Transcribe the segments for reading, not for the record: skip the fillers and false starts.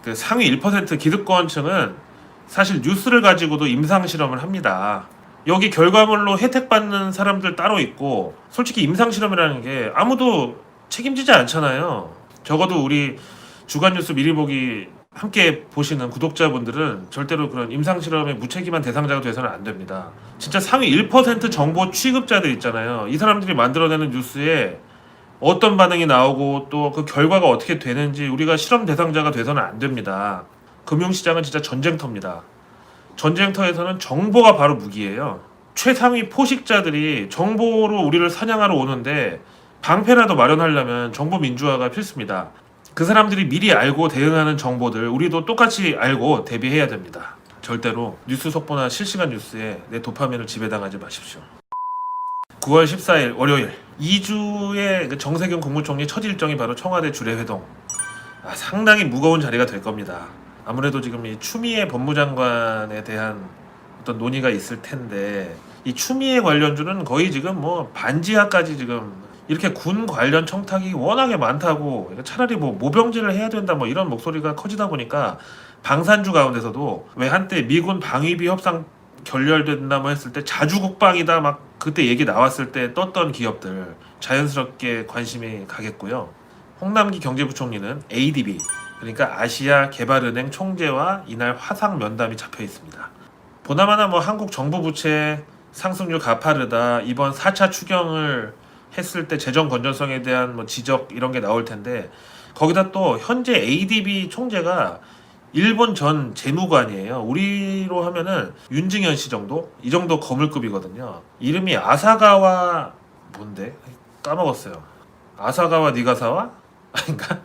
그 상위 1% 기득권층은 사실 뉴스를 가지고도 임상 실험을 합니다. 여기 결과물로 혜택 받는 사람들 따로 있고, 솔직히 임상 실험이라는 게 아무도 책임지지 않잖아요. 적어도 우리 주간 뉴스 미리 보기 함께 보시는 구독자분들은 절대로 그런 임상 실험의 무책임한 대상자가 돼서는 안 됩니다. 진짜 상위 1% 정보 취급자들 있잖아요. 이 사람들이 만들어내는 뉴스에 어떤 반응이 나오고 또 그 결과가 어떻게 되는지 우리가 실험 대상자가 돼서는 안 됩니다. 금융시장은 진짜 전쟁터입니다. 전쟁터에서는 정보가 바로 무기예요. 최상위 포식자들이 정보로 우리를 사냥하러 오는데 방패라도 마련하려면 정보 민주화가 필수입니다. 그 사람들이 미리 알고 대응하는 정보들 우리도 똑같이 알고 대비해야 됩니다. 절대로 뉴스 속보나 실시간 뉴스에 내 도파민을 지배당하지 마십시오. 9월 14일 월요일 2주의 정세균 국무총리 첫 일정이 바로 청와대 주례회동. 상당히 무거운 자리가 될 겁니다. 아무래도 지금 이 추미애 법무장관에 대한 어떤 논의가 있을 텐데, 이 추미애 관련주는 거의 지금 뭐 반지하까지 지금 이렇게 군 관련 청탁이 워낙에 많다고, 차라리 뭐 모병제를 해야 된다 뭐 이런 목소리가 커지다 보니까 방산주 가운데서도 왜 한때 미군 방위비 협상 결렬된다 뭐 했을 때 자주국방이다 막 그때 얘기 나왔을 때 떴던 기업들 자연스럽게 관심이 가겠고요. 홍남기 경제부총리는 ADB, 그러니까 아시아개발은행 총재와 이날 화상 면담이 잡혀 있습니다. 보나마나 뭐 한국 정부 부채 상승률 가파르다, 이번 4차 추경을 했을 때 재정 건전성에 대한 뭐 지적 이런 게 나올 텐데, 거기다 또 현재 ADB 총재가 일본 전 재무관이에요. 우리로 하면은 윤증현 씨 정도? 이 정도 거물급이거든요. 이름이 아사가와 뭔데? 까먹었어요. 아사가와 니가사와? 아닌가?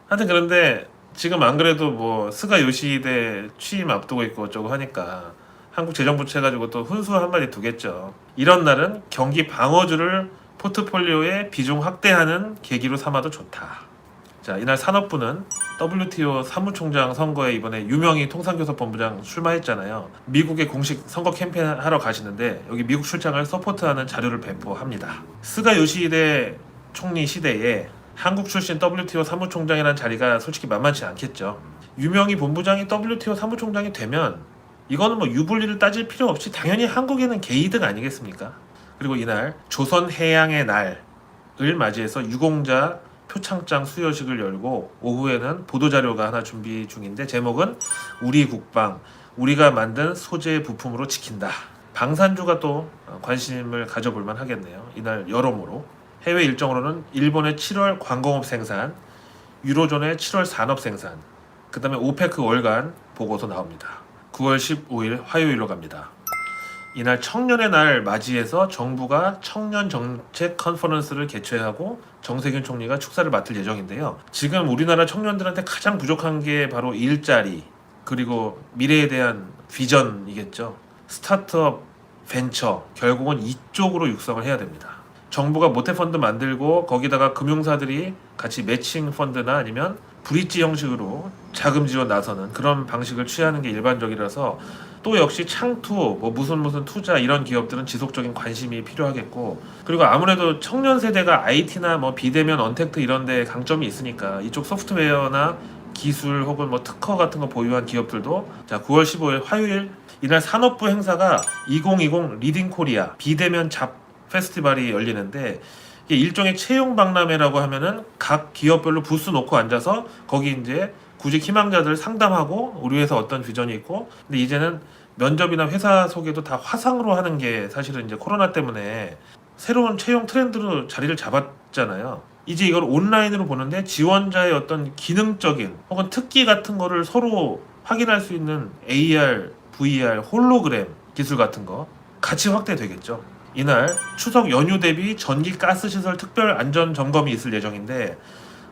하여튼 그런데 지금 안 그래도 뭐 스가 요시히데 취임 앞두고 있고 어쩌고 하니까 한국 재정부채 가지고 또 훈수 한마디 두겠죠. 이런 날은 경기 방어주를 포트폴리오에 비중 확대하는 계기로 삼아도 좋다. 자, 이날 산업부는 WTO 사무총장 선거에 이번에 유명희 통상교섭본부장 출마했잖아요. 미국에 공식 선거 캠페인 하러 가시는데 여기 미국 출장을 서포트하는 자료를 배포합니다. 스가 요시히데 총리 시대에 한국 출신 WTO 사무총장이라는 자리가 솔직히 만만치 않겠죠. 유명희 본부장이 WTO 사무총장이 되면 이거는 뭐 유불리를 따질 필요 없이 당연히 한국에는 개이득 아니겠습니까? 그리고 이날 조선해양의 날을 맞이해서 유공자 표창장 수여식을 열고 오후에는 보도자료가 하나 준비 중인데 제목은 우리 국방, 우리가 만든 소재 부품으로 지킨다. 방산주가 또 관심을 가져볼만 하겠네요. 이날 여러모로 해외 일정으로는 일본의 7월 광공업 생산, 유로존의 7월 산업 생산, 그 다음에 오페크 월간 보고서 나옵니다. 9월 15일 화요일로 갑니다. 이날 청년의 날 맞이해서 정부가 청년 정책 컨퍼런스를 개최하고 정세균 총리가 축사를 맡을 예정인데요. 지금 우리나라 청년들한테 가장 부족한 게 바로 일자리, 그리고 미래에 대한 비전이겠죠. 스타트업, 벤처, 결국은 이쪽으로 육성을 해야 됩니다. 정부가 모태펀드 만들고 거기다가 금융사들이 같이 매칭 펀드나 아니면 브릿지 형식으로 자금 지원 나서는 그런 방식을 취하는 게 일반적이라서 또 역시 창투, 뭐 무슨 투자 이런 기업들은 지속적인 관심이 필요하겠고, 그리고 아무래도 청년 세대가 IT나 뭐 비대면 언택트 이런 데 강점이 있으니까 이쪽 소프트웨어나 기술 혹은 뭐 특허 같은 거 보유한 기업들도 자 9월 15일 화요일 이날 산업부 행사가 2020 리딩 코리아 비대면 잡 페스티벌이 열리는데, 이게 일종의 채용 박람회라고 하면은 각 기업별로 부스 놓고 앉아서 거기 이제 구직 희망자들 상담하고 우리 회사 어떤 비전이 있고, 근데 이제는 면접이나 회사 소개도 다 화상으로 하는 게 사실은 이제 코로나 때문에 새로운 채용 트렌드로 자리를 잡았잖아요. 이제 이걸 온라인으로 보는데 지원자의 어떤 기능적인 혹은 특기 같은 거를 서로 확인할 수 있는 AR, VR, 홀로그램 기술 같은 거 같이 확대되겠죠. 이날 추석 연휴 대비 전기 가스 시설 특별 안전 점검이 있을 예정인데,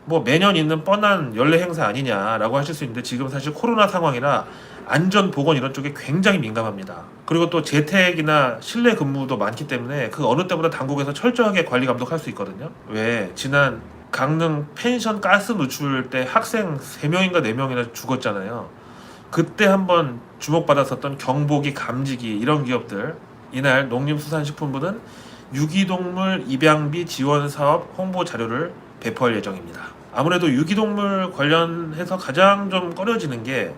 뭐 매년 있는 뻔한 연례 행사 아니냐라고 하실 수 있는데 지금 사실 코로나 상황이라 안전 보건 이런 쪽에 굉장히 민감합니다. 그리고 또 재택이나 실내 근무도 많기 때문에 그 어느 때보다 당국에서 철저하게 관리 감독할 수 있거든요. 왜 지난 강릉 펜션 가스 누출 때 학생 3명인가 4명이나 죽었잖아요. 그때 한번 주목받았었던 경보기, 감지기 이런 기업들, 이날 농림수산식품부는 유기동물 입양비 지원 사업 홍보 자료를 배포할 예정입니다. 아무래도 유기동물 관련해서 가장 좀 꺼려지는 게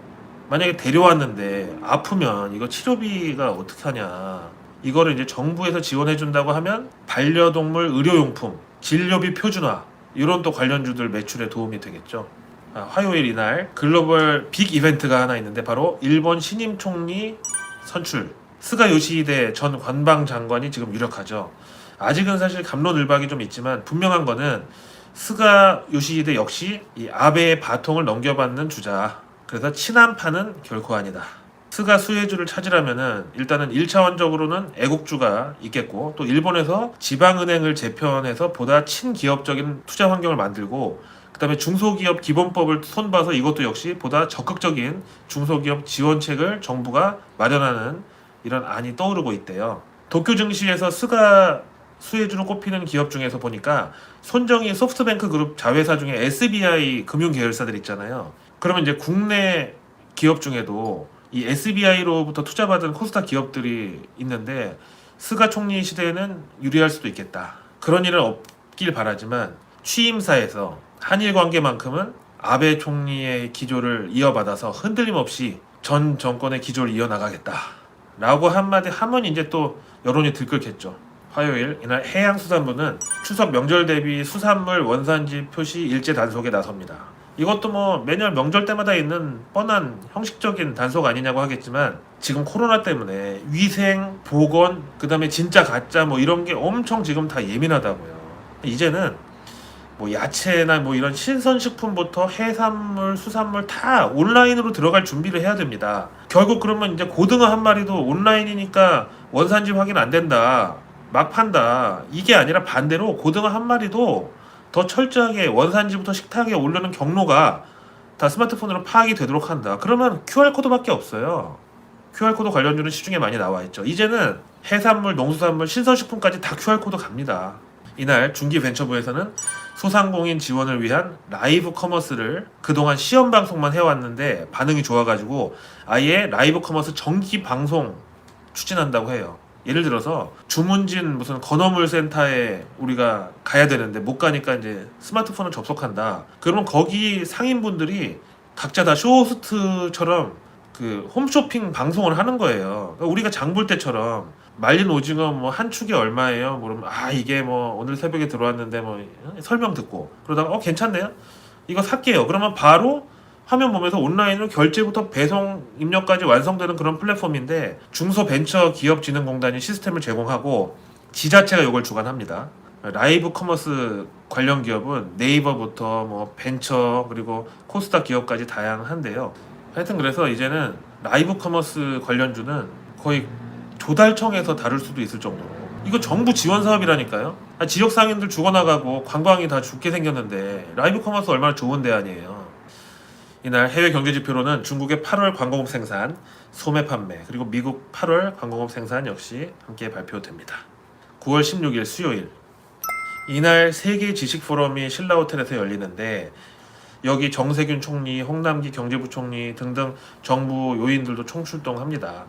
만약에 데려왔는데 아프면 이거 치료비가 어떻게 하냐. 이거를 이제 정부에서 지원해 준다고 하면 반려동물 의료용품, 진료비 표준화 이런 또 관련주들 매출에 도움이 되겠죠. 화요일 이날 글로벌 빅 이벤트가 하나 있는데 바로 일본 신임 총리 선출 스가 요시히데 전 관방장관이 지금 유력하죠. 아직은 사실 갑론을박이 좀 있지만 분명한 거는 스가 요시히데 역시 이 아베의 바통을 넘겨받는 주자. 그래서 친한파는 결코 아니다. 스가 수혜주를 찾으려면은 일단은 1차원적으로는 애국주가 있겠고 또 일본에서 지방은행을 재편해서 보다 친기업적인 투자 환경을 만들고 그다음에 중소기업 기본법을 손봐서 이것도 역시 보다 적극적인 중소기업 지원책을 정부가 마련하는 이런 안이 떠오르고 있대요. 도쿄 증시에서 스가 수혜주로 꼽히는 기업 중에서 보니까 손정희 소프트뱅크 그룹 자회사 중에 SBI 금융계열사들 있잖아요. 그러면 이제 국내 기업 중에도 이 SBI로부터 투자받은 코스닥 기업들이 있는데 스가 총리 시대에는 유리할 수도 있겠다. 그런 일은 없길 바라지만 취임사에서 한일 관계만큼은 아베 총리의 기조를 이어받아서 흔들림 없이 전 정권의 기조를 이어나가겠다. 라고 한마디 하면 이제 또 여론이 들끓겠죠. 화요일 이날 해양수산부는 추석 명절 대비 수산물 원산지 표시 일제 단속에 나섭니다. 이것도 뭐 매년 명절 때마다 있는 뻔한 형식적인 단속 아니냐고 하겠지만 지금 코로나 때문에 위생, 보건, 그 다음에 진짜 가짜 뭐 이런 게 엄청 지금 다 예민하다고요. 이제는 뭐 야채나 뭐 이런 신선식품부터 해산물, 수산물 다 온라인으로 들어갈 준비를 해야 됩니다. 결국 그러면 이제 고등어 한 마리도 온라인이니까 원산지 확인 안 된다. 막 판다. 이게 아니라 반대로 고등어 한 마리도 더 철저하게 원산지부터 식탁에 오르는 경로가 다 스마트폰으로 파악이 되도록 한다. 그러면 QR코드밖에 없어요. QR코드 관련주는 시중에 많이 나와 있죠. 이제는 해산물, 농수산물, 신선식품까지 다 QR코드 갑니다. 이날 중기벤처부에서는 소상공인 지원을 위한 라이브 커머스를 그동안 시험 방송만 해왔는데 반응이 좋아가지고 아예 라이브 커머스 정기 방송 추진한다고 해요. 예를 들어서 주문진 무슨 건어물 센터에 우리가 가야 되는데 못 가니까 이제 스마트폰을 접속한다. 그러면 거기 상인분들이 각자 다 쇼호스트처럼 그 홈쇼핑 방송을 하는 거예요. 그러니까 우리가 장볼 때처럼 말린 오징어 뭐 한 축에 얼마예요? 그러면 이게 뭐 오늘 새벽에 들어왔는데 뭐 설명 듣고 그러다가 괜찮네요. 이거 살게요. 그러면 바로 화면 보면서 온라인으로 결제부터 배송 입력까지 완성되는 그런 플랫폼인데 중소벤처기업진흥공단이 시스템을 제공하고 지자체가 이걸 주관합니다. 라이브 커머스 관련 기업은 네이버부터 뭐 벤처 그리고 코스닥 기업까지 다양한데요. 하여튼 그래서 이제는 라이브 커머스 관련주는 거의 조달청에서 다룰 수도 있을 정도로 이거 정부 지원 사업이라니까요. 지역 상인들 죽어나가고 관광이 다 죽게 생겼는데 라이브 커머스 얼마나 좋은 데 아니에요. 이날 해외 경제 지표로는 중국의 8월 광공업 생산, 소매 판매, 그리고 미국 8월 광공업 생산 역시 함께 발표됩니다. 9월 16일 수요일 이날 세계 지식 포럼이 신라 호텔에서 열리는데 여기 정세균 총리, 홍남기 경제부총리 등등 정부 요인들도 총출동합니다.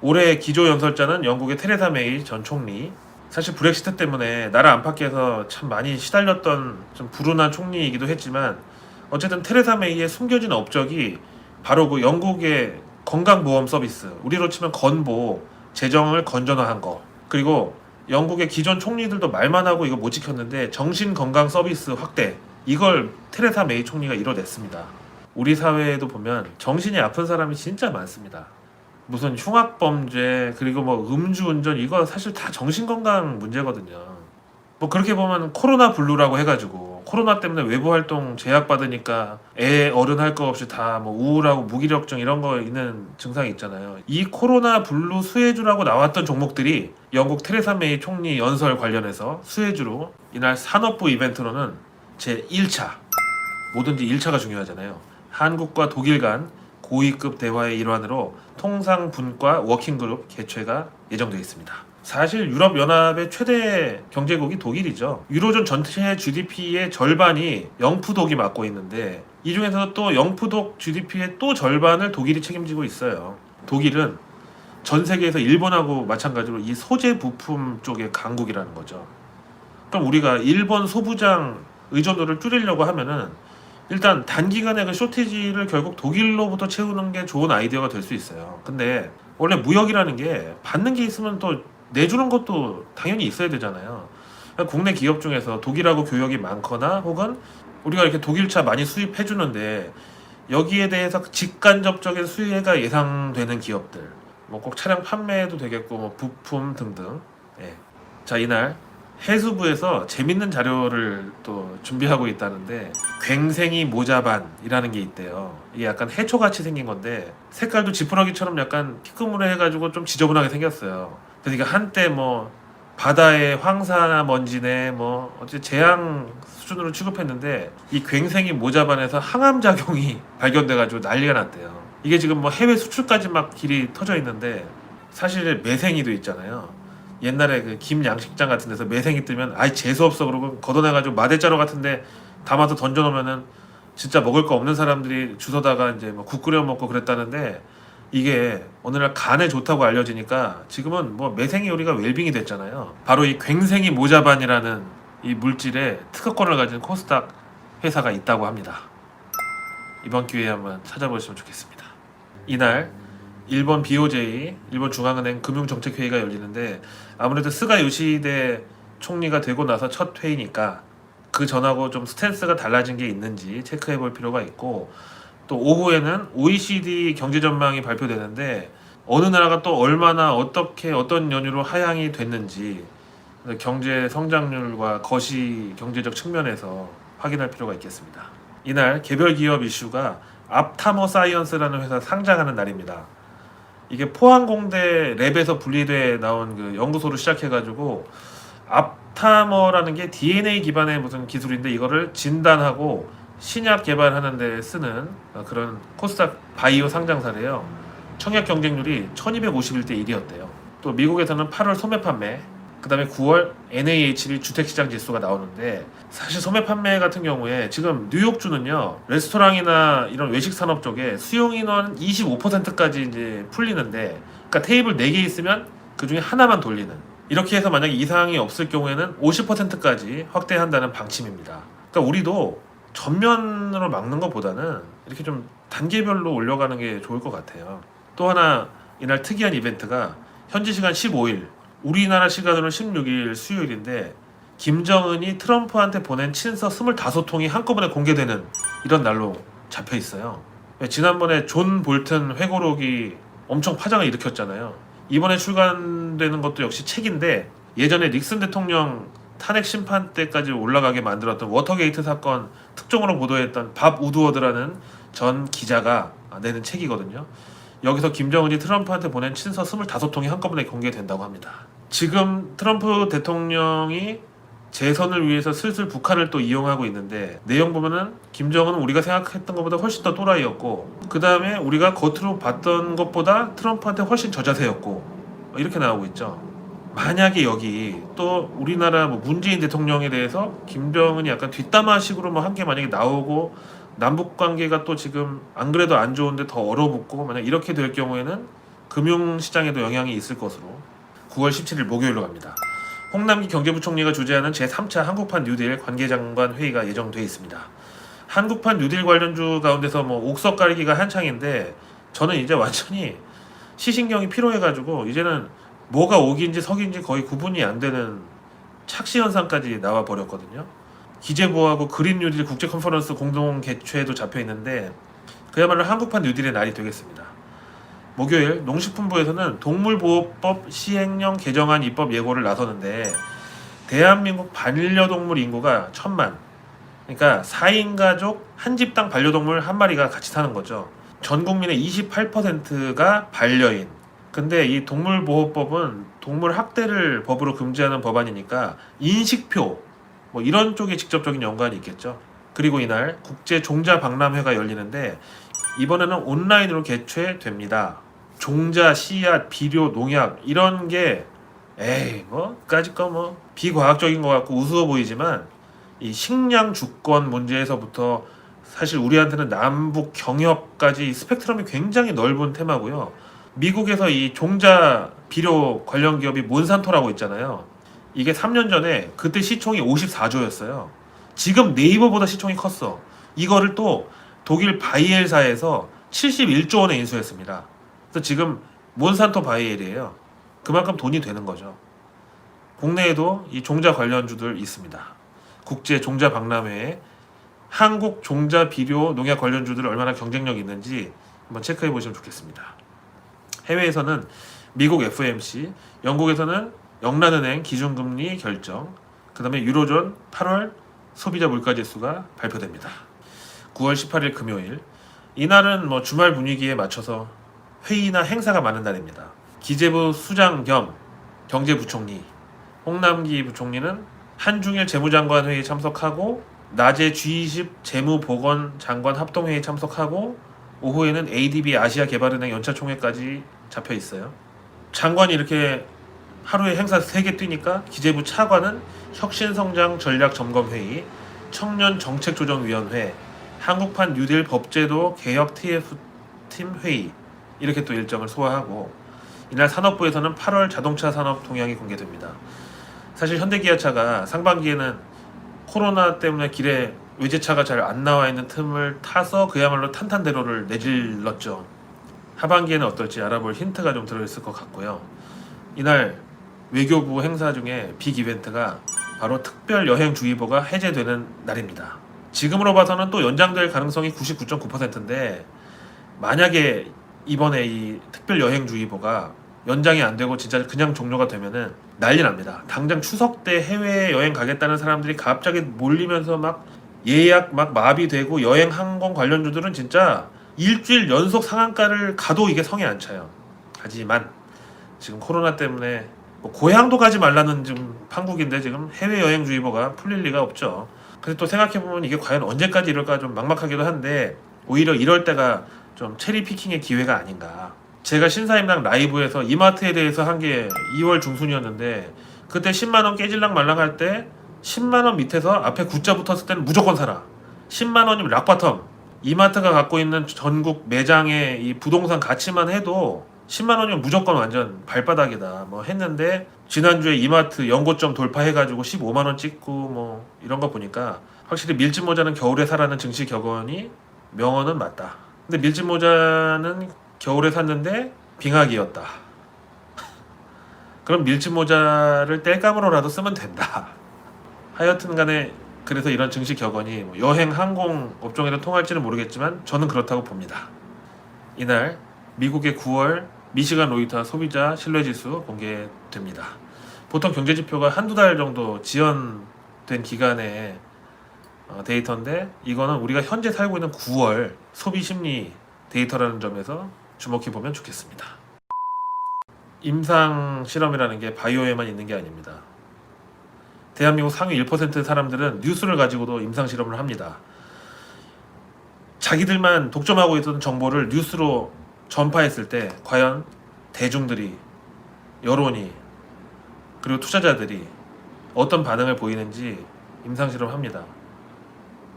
올해 기조연설자는 영국의 테레사 메이 전 총리. 사실 브렉시트 때문에 나라 안팎에서 참 많이 시달렸던 좀 불운한 총리이기도 했지만 어쨌든 테레사 메이의 숨겨진 업적이 바로 그 영국의 건강보험 서비스, 우리로 치면 건보, 재정을 건전화한 거. 그리고 영국의 기존 총리들도 말만 하고 이거 못 지켰는데 정신건강 서비스 확대. 이걸 테레사 메이 총리가 이뤄냈습니다. 우리 사회에도 보면 정신이 아픈 사람이 진짜 많습니다. 무슨 흉악범죄 그리고 뭐 음주운전 이거 사실 다 정신건강 문제거든요. 뭐 그렇게 보면 코로나 블루라고 해가지고 코로나 때문에 외부 활동 제약받으니까 애 어른 할 거 없이 다 뭐 우울하고 무기력증 이런 거 있는 증상이 있잖아요. 이 코로나 블루 수혜주라고 나왔던 종목들이 영국 테레사 메이 총리 연설 관련해서 수혜주로 이날 산업부 이벤트로는 제1차 뭐든지 1차가 중요하잖아요. 한국과 독일 간 고위급 대화의 일환으로 통상분과 워킹그룹 개최가 예정되어 있습니다. 사실 유럽연합의 최대 경제국이 독일이죠. 유로존 전체 GDP의 절반이 영푸독이 맡고 있는데 이 중에서 또 영푸독 GDP의 또 절반을 독일이 책임지고 있어요. 독일은 전 세계에서 일본하고 마찬가지로 이 소재 부품 쪽의 강국이라는 거죠. 그럼 우리가 일본 소부장 의존도를 줄이려고 하면은 일단 단기간에 그 쇼티지를 결국 독일로부터 채우는 게 좋은 아이디어가 될 수 있어요. 근데 원래 무역이라는 게 받는 게 있으면 또 내주는 것도 당연히 있어야 되잖아요. 국내 기업 중에서 독일하고 교역이 많거나 혹은 우리가 이렇게 독일차 많이 수입해 주는데 여기에 대해서 직간접적인 수혜가 예상되는 기업들, 뭐 꼭 차량 판매도 되겠고 뭐 부품 등등. 예. 자, 이날 해수부에서 재밌는 자료를 또 준비하고 있다는데 괭생이 모자반이라는 게 있대요. 이게 약간 해초같이 생긴 건데 색깔도 지푸라기처럼 약간 피크무늬 해가지고 좀 지저분하게 생겼어요. 그래서 이게 한때 뭐 바다의 황사 먼지네 뭐 어째 재앙 수준으로 취급했는데 이 괭생이 모자반에서 항암 작용이 발견돼가지고 난리가 났대요. 이게 지금 뭐 해외 수출까지 막 길이 터져 있는데 사실 매생이도 있잖아요. 옛날에 그 김 양식장 같은 데서 매생이 뜨면 아이 재수 없어 그러고 걷어내가지고 마대자루 같은데 담아서 던져놓으면은 진짜 먹을 거 없는 사람들이 주워다가 이제 뭐 국 끓여 먹고 그랬다는데 이게 오늘날 간에 좋다고 알려지니까 지금은 뭐 매생이 요리가 웰빙이 됐잖아요. 바로 이 괭생이 모자반이라는 이 물질의 특허권을 가진 코스닥 회사가 있다고 합니다. 이번 기회에 한번 찾아보시면 좋겠습니다. 이날 일본 BOJ, 일본 중앙은행 금융정책회의가 열리는데 아무래도 스가 요시히데 총리가 되고 나서 첫 회의니까 그 전하고 좀 스탠스가 달라진 게 있는지 체크해 볼 필요가 있고 또 오후에는 OECD 경제 전망이 발표되는데 어느 나라가 또 얼마나 어떻게 어떤 연유로 하향이 됐는지 경제 성장률과 거시 경제적 측면에서 확인할 필요가 있겠습니다. 이날 개별 기업 이슈가 앞타머 사이언스라는 회사 상장하는 날입니다. 이게 포항공대 랩에서 분리돼 나온 그 연구소로 시작해가지고 앞타머라는 게 DNA 기반의 무슨 기술인데 이거를 진단하고 신약 개발하는 데 쓰는 그런 코스닥 바이오 상장사래요. 청약 경쟁률이 1251대 1이었대요. 또 미국에서는 8월 소매 판매, 그 다음에 9월 NAHB 주택시장 지수가 나오는데 사실 소매 판매 같은 경우에 지금 뉴욕주는요 레스토랑이나 이런 외식 산업 쪽에 수용 인원 25%까지 이제 풀리는데 그러니까 테이블 4개 있으면 그 중에 하나만 돌리는 이렇게 해서 만약에 이상이 없을 경우에는 50%까지 확대한다는 방침입니다. 그러니까 우리도 전면으로 막는 것보다는 이렇게 좀 단계별로 올려가는 게 좋을 것 같아요. 또 하나 이날 특이한 이벤트가 현지 시간 15일 우리나라 시간으로는 16일 수요일인데 김정은이 트럼프한테 보낸 친서 25통이 한꺼번에 공개되는 이런 날로 잡혀 있어요. 지난번에 존 볼튼 회고록이 엄청 파장을 일으켰잖아요. 이번에 출간되는 것도 역시 책인데 예전에 닉슨 대통령 탄핵 심판 때까지 올라가게 만들었던 워터게이트 사건 특종으로 보도했던 밥 우드워드라는 전 기자가 내는 책이거든요. 여기서 김정은이 트럼프한테 보낸 친서 25통이 한꺼번에 공개된다고 합니다. 지금 트럼프 대통령이 재선을 위해서 슬슬 북한을 또 이용하고 있는데 내용 보면은 김정은은 우리가 생각했던 것보다 훨씬 더 또라이였고 그 다음에 우리가 겉으로 봤던 것보다 트럼프한테 훨씬 저자세였고 이렇게 나오고 있죠. 만약에 여기 또 우리나라 뭐 문재인 대통령에 대해서 김정은이 약간 뒷담화식으로 뭐 한 게 만약에 나오고 남북 관계가 또 지금 안 그래도 안 좋은데 더 얼어붙고 만약 이렇게 될 경우에는 금융시장에도 영향이 있을 것으로 9월 17일 목요일로 갑니다. 홍남기 경제부총리가 주재하는 제3차 한국판 뉴딜 관계장관 회의가 예정돼 있습니다. 한국판 뉴딜 관련주 가운데서 뭐 옥석 깔기가 한창인데 저는 이제 완전히 시신경이 필요해가지고 이제는 뭐가 옥인지 석인지 거의 구분이 안 되는 착시 현상까지 나와 버렸거든요. 기재부하고 그린 뉴딜 국제 컨퍼런스 공동 개최도 잡혀 있는데 그야말로 한국판 뉴딜의 날이 되겠습니다. 목요일 농식품부에서는 동물보호법 시행령 개정안 입법 예고를 나서는데 대한민국 반려동물 인구가 1000만, 그러니까 4인 가족 한 집당 반려동물 한 마리가 같이 사는 거죠. 전 국민의 28%가 반려인. 근데 이 동물보호법은 동물 학대를 법으로 금지하는 법안이니까 인식표 뭐 이런 쪽에 직접적인 연관이 있겠죠. 그리고 이날 국제 종자 박람회가 열리는데 이번에는 온라인으로 개최됩니다. 종자, 씨앗, 비료, 농약 이런 게 에이 뭐까짓 거 뭐 비과학적인 것 같고 우스워 보이지만 이 식량 주권 문제에서부터 사실 우리한테는 남북 경협까지 스펙트럼이 굉장히 넓은 테마고요. 미국에서 이 종자 비료 관련 기업이 몬산토라고 있잖아요. 이게 3년 전에 그때 시총이 54조였어요. 지금 네이버보다 시총이 컸어. 이거를 또 독일 바이엘사에서 71조 원에 인수했습니다. 그래서 지금 몬산토 바이엘이에요. 그만큼 돈이 되는 거죠. 국내에도 이 종자 관련주들 있습니다. 국제 종자 박람회에 한국 종자 비료 농약 관련주들 얼마나 경쟁력이 있는지 한번 체크해 보시면 좋겠습니다. 해외에서는 미국 FOMC, 영국에서는 영란은행 기준금리 결정, 그 다음에 유로존 8월 소비자 물가지수가 발표됩니다. 9월 18일 금요일, 이날은 뭐 주말 분위기에 맞춰서 회의나 행사가 많은 날입니다. 기재부 수장 겸 경제부총리 홍남기 부총리는 한중일 재무장관 회의에 참석하고 낮에 G20 재무보건장관 합동회의에 참석하고 오후에는 ADB 아시아개발은행 연차총회까지 잡혀 있어요. 장관이 이렇게 하루에 행사 3개 뛰니까 기재부 차관은 혁신성장전략점검회의, 청년정책조정위원회, 한국판 뉴딜 법제도 개혁 TF팀 회의 이렇게 또 일정을 소화하고 이날 산업부에서는 8월 자동차 산업 동향이 공개됩니다. 사실 현대기아차가 상반기에는 코로나 때문에 길에 외제차가 잘 안 나와 있는 틈을 타서 그야말로 탄탄대로를 내질렀죠. 하반기에는 어떨지 알아볼 힌트가 좀 들어있을 것 같고요. 이날 외교부 행사 중에 빅 이벤트가 바로 특별여행주의보가 해제되는 날입니다. 지금으로 봐서는 또 연장될 가능성이 99.9%인데 만약에 이번에 이 특별여행주의보가 연장이 안 되고 진짜 그냥 종료가 되면은 난리 납니다. 당장 추석 때 해외여행 가겠다는 사람들이 갑자기 몰리면서 막 예약 막 마비되고 여행 항공 관련주들은 진짜 일주일 연속 상한가를 가도 이게 성에 안 차요. 하지만 지금 코로나 때문에 뭐 고향도 가지 말라는 지금 판국인데 지금 해외여행주의보가 풀릴 리가 없죠. 근데 또 생각해보면 이게 과연 언제까지 이럴까 좀 막막하기도 한데 오히려 이럴 때가 좀 체리 피킹의 기회가 아닌가. 제가 신사임당 라이브에서 이마트에 대해서 한 게 2월 중순이었는데 그때 10만원 깨질랑 말랑 할 때 10만원 밑에서 앞에 9자 붙었을 때는 무조건 사라. 10만원이면 락바텀. 이마트가 갖고 있는 전국 매장의 이 부동산 가치만 해도 10만원이면 무조건 완전 발바닥이다 뭐 했는데 지난주에 이마트 연고점 돌파해가지고 15만원 찍고 뭐 이런 거 보니까 확실히 밀짚 모자는 겨울에 사라는 증시 격언이 명언은 맞다. 근데 밀짚 모자는 겨울에 샀는데 빙하기였다. 그럼 밀짚 모자를 땔감으로라도 쓰면 된다. 하여튼 간에 그래서 이런 증시 격언이 뭐 여행 항공 업종에도 통할지는 모르겠지만 저는 그렇다고 봅니다. 이날 미국의 9월 미시간 로이터 소비자 신뢰지수 공개됩니다. 보통 경제지표가 한두 달 정도 지연된 기간의 데이터인데 이거는 우리가 현재 살고 있는 9월 소비심리 데이터라는 점에서 주목해보면 좋겠습니다. 임상실험이라는 게 바이오에만 있는 게 아닙니다. 대한민국 상위 1% 사람들은 뉴스를 가지고도 임상실험을 합니다. 자기들만 독점하고 있던 정보를 뉴스로 전파했을 때 과연 대중들이, 여론이, 그리고 투자자들이 어떤 반응을 보이는지 임상실험합니다.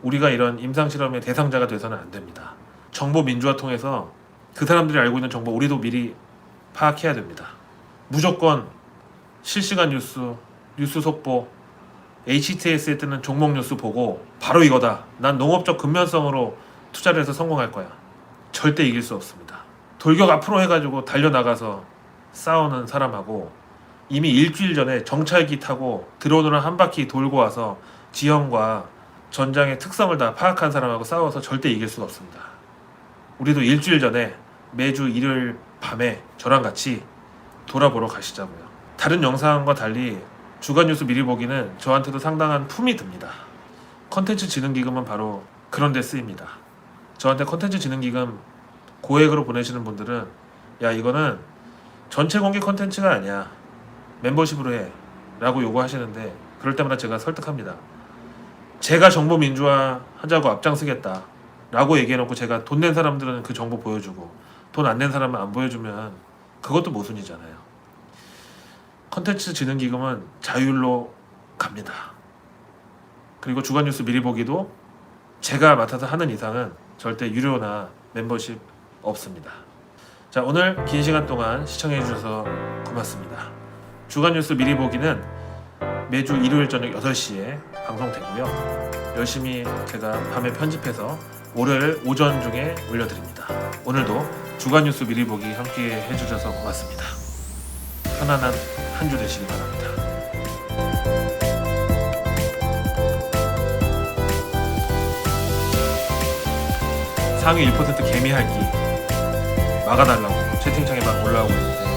우리가 이런 임상실험의 대상자가 돼서는 안 됩니다. 정보 민주화 통해서 그 사람들이 알고 있는 정보 우리도 미리 파악해야 됩니다. 무조건 실시간 뉴스 속보, HTS에 뜨는 종목 뉴스 보고 바로 이거다. 난 농업적 근면성으로 투자를 해서 성공할 거야. 절대 이길 수 없습니다. 돌격 앞으로 해가지고 달려나가서 싸우는 사람하고 이미 일주일 전에 정찰기 타고 드론으로 한 바퀴 돌고 와서 지형과 전장의 특성을 다 파악한 사람하고 싸워서 절대 이길 수가 없습니다. 우리도 일주일 전에 매주 일요일 밤에 저랑 같이 돌아보러 가시자고요. 다른 영상과 달리 주간 뉴스 미리 보기는 저한테도 상당한 품이 듭니다. 컨텐츠 진흥기금은 바로 그런 데 쓰입니다. 저한테 컨텐츠 진흥기금 고액으로 보내시는 분들은 야 이거는 전체 공개 컨텐츠가 아니야. 멤버십으로 해 라고 요구하시는데 그럴 때마다 제가 설득합니다. 제가 정보 민주화 하자고 앞장서겠다 라고 얘기해놓고 제가 돈 낸 사람들은 그 정보 보여주고 돈 안 낸 사람은 안 보여주면 그것도 모순이잖아요. 컨텐츠 진흥기금은 자율로 갑니다. 그리고 주간뉴스 미리 보기도 제가 맡아서 하는 이상은 절대 유료나 멤버십 없습니다. 자, 오늘 긴 시간 동안 시청해 주셔서 고맙습니다. 주간뉴스 미리 보기는 매주 일요일 저녁 8시에 방송되고요. 열심히 제가 밤에 편집해서 월요일 오전 중에 올려드립니다. 오늘도 주간 뉴스 미리 보기 함께 해주셔서 고맙습니다. 편안한 한 주 되시기 바랍니다. 상위 1% 개미하기 막아달라고 채팅창에 막 올라오고 있는데